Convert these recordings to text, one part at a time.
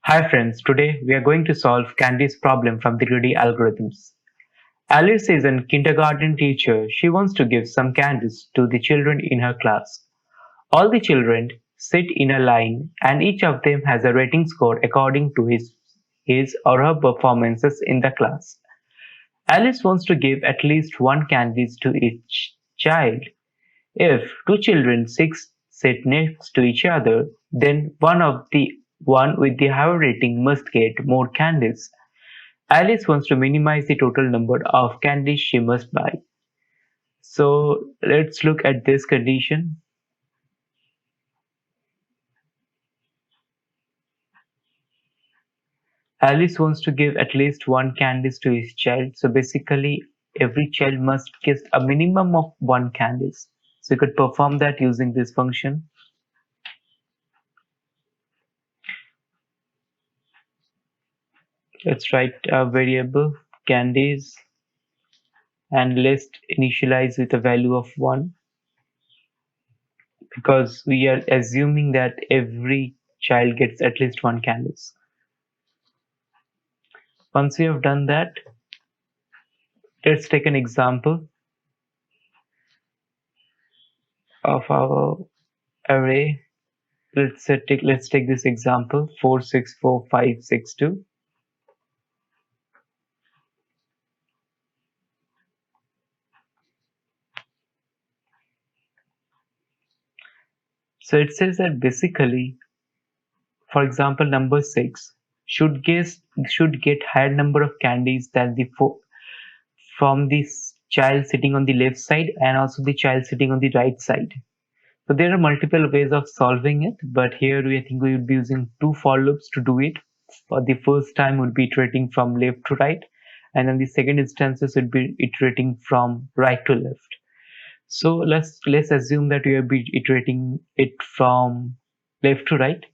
Hi friends, today we are going to solve Candies' problem from the greedy algorithms. Alice is a kindergarten teacher. She wants to give some candies to the children in her class. All the children sit in a line and each of them has a rating score according to his or her performances in the class. Alice wants to give at least one candies to each child. If two children sit next to each other, then one with the higher rating must get more candies. Alice wants to minimize the total number of candies she must buy. So let's look at this condition. Alice wants to give at least one candies to each child. So basically every child must get a minimum of one candies. So you could perform that using this function. Let's write a variable candies and let's initialize with a value of 1 because we are assuming that every child gets at least one candies. Once we have done that, let's take an example of our array. Let's take this example 464562. So it says that basically, for example, number 6 should get higher number of candies than the from this child sitting on the left side and also the child sitting on the right side. So there are multiple ways of solving it, but here I think we would be using two for loops to do it. For the first time would be iterating from left to right, and then the second instances would be iterating from right to left. So let's assume that we will be iterating it from left to right.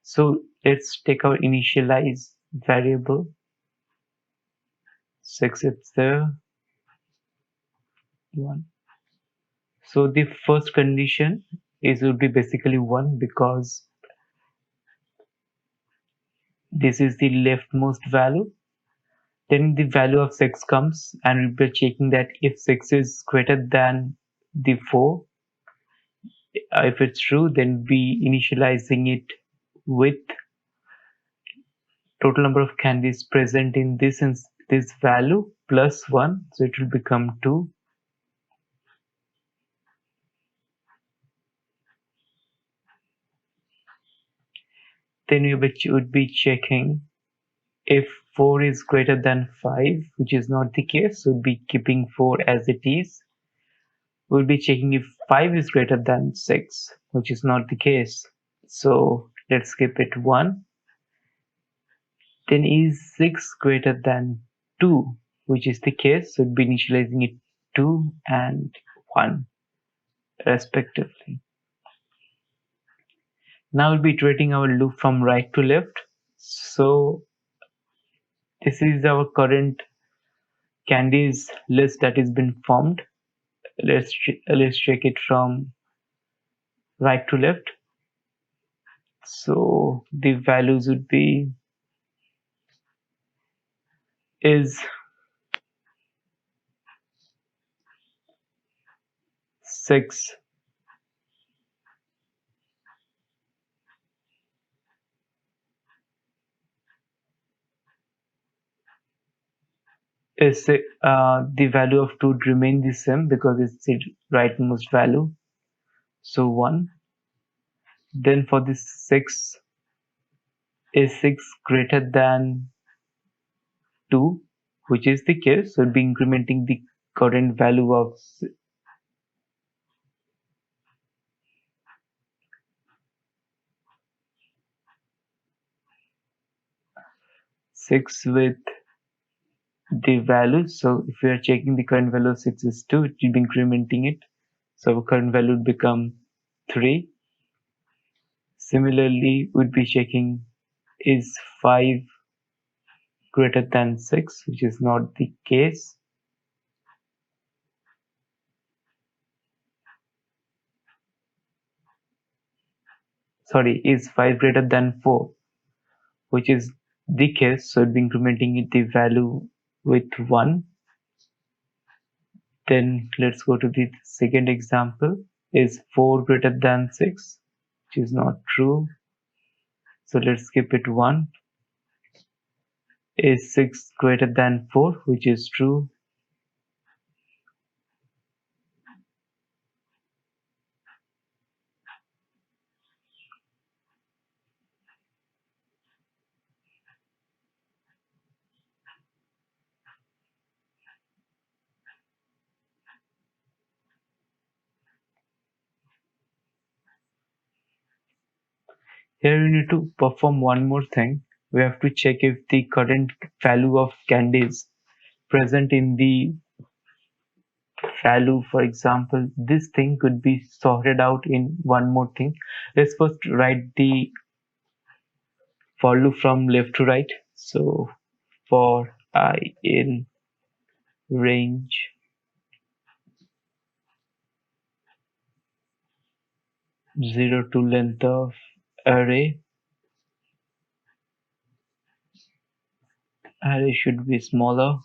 So let's take our initialize variable 6, it's there, 1. So the first condition would be basically 1 because this is the leftmost value. Then the value of 6 comes and we'll be checking that if 6 is greater than the 4, if it's true, then be initializing it with total number of candies present in this value plus 1, so it will become 2. Then we would be checking if 4 is greater than 5, which is not the case, so we'll be keeping 4 as it is. We'll be checking if 5 is greater than 6, which is not the case, so let's skip it 1. Then is 6 greater than 2, which is the case, so we'll be initializing it 2 and 1 respectively. Now we'll be iterating our loop from right to left. So this is our current candies list that has been formed. Let's check it from right to left. So the values would be is 6, is the value of 2 would remain the same because it's the rightmost value, so 1. Then for this 6, is 6 greater than 2, which is the case, so we'll be incrementing the current value of 6 with the value. So if we are checking the current value of 6 is 2, it will be incrementing it, so our current value would become 3. Similarly, we'd be checking is 5 greater than 6, which is not the case. Sorry, is 5 greater than 4, which is the case, so it'll be incrementing the value with 1. Then let's go to the second example. Is 4 greater than 6? Which is not true. So let's skip it 1. Is 6 greater than 4? Which is true. Here we need to perform one more thing. We have to check if the current value of Candies present in the value. For example, this thing could be sorted out in one more thing. Let's first write the for loop from left to right. So for I in range 0 to length of array should be smaller,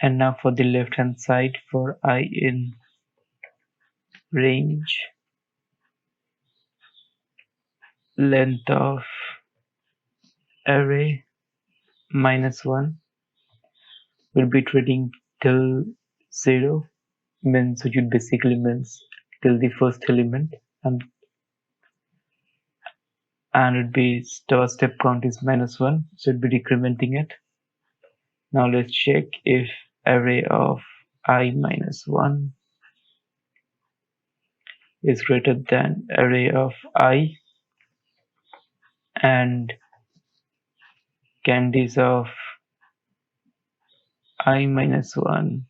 and now for the left hand side, for I in range length of array -1 will be treating till 0, means which would basically means till the first element, and it'd be step count is -1, so it'd be decrementing it. Now let's check if array of I -1 is greater than array of I and Candies of I -1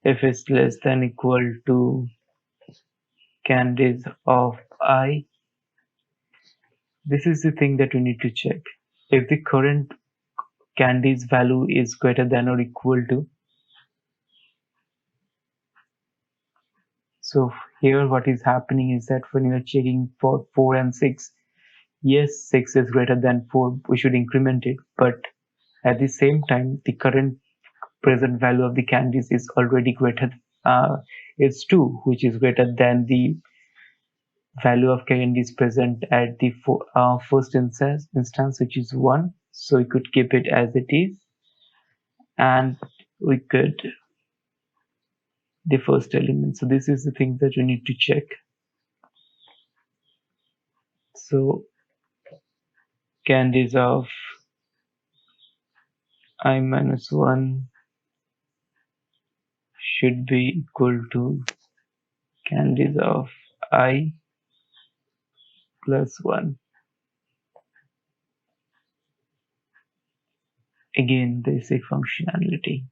if it's less than equal to Candies of I. This is the thing that we need to check. If the current Candies value is greater than or equal to, so here what is happening is that when you are checking for 4 and 6, yes, 6 is greater than 4, we should increment it, but at the same time the current present value of the Candies is already greater, is 2, which is greater than the value of Candies present at the first instance, which is 1. So we could keep it as it is, and we could the first element. So this is the thing that we need to check. So Candies of I -1 should be equal to Candies of I +1. Again, basic functionality.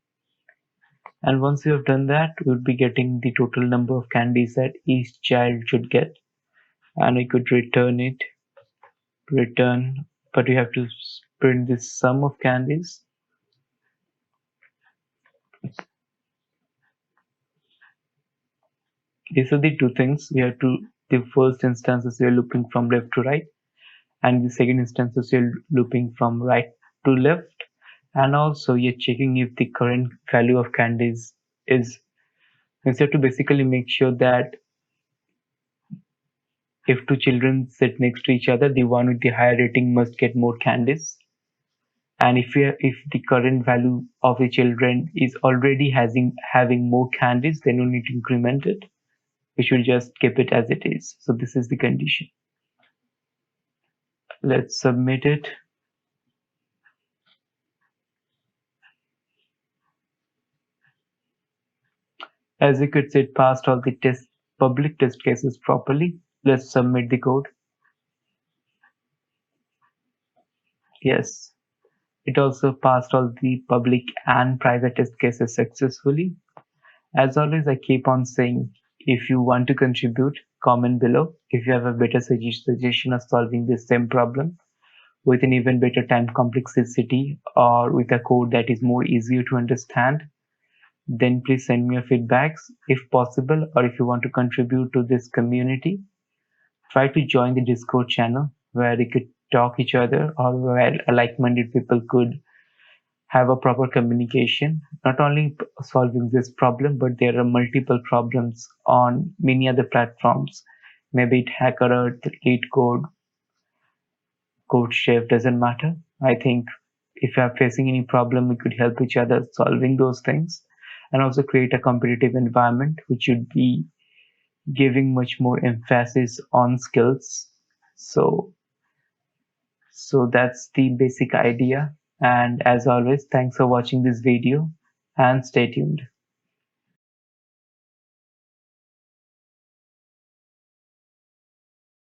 And once you have done that, we'll be getting the total number of candies that each child should get, and we could return it. But we have to print the sum of candies. These are the two things. We have to, the first instances we are looping from left to right, and the second instances we are looping from right to left. And also you're checking if the current value of candies is, you have to basically make sure that if two children sit next to each other, the one with the higher rating must get more candies. And if the current value of the children is already having more candies, then you need to increment it. We should just keep it as it is. So this is the condition. Let's submit it. As you could see, it passed all the public test cases properly. Let's submit the code. Yes, it also passed all the public and private test cases successfully. As always, I keep on saying, if you want to contribute, comment below. If you have a better suggestion of solving the same problem with an even better time complexity or with a code that is more easier to understand, then please send me your feedbacks if possible, or if you want to contribute to this community, try to join the Discord channel where we could talk each other, or where like-minded people could have a proper communication, not only solving this problem, but there are multiple problems on many other platforms. Maybe it HackerRank, LeetCode, CodeChef, doesn't matter. I think if you are facing any problem, we could help each other solving those things, and also create a competitive environment which should be giving much more emphasis on skills. So that's the basic idea. And as always, thanks for watching this video and stay tuned.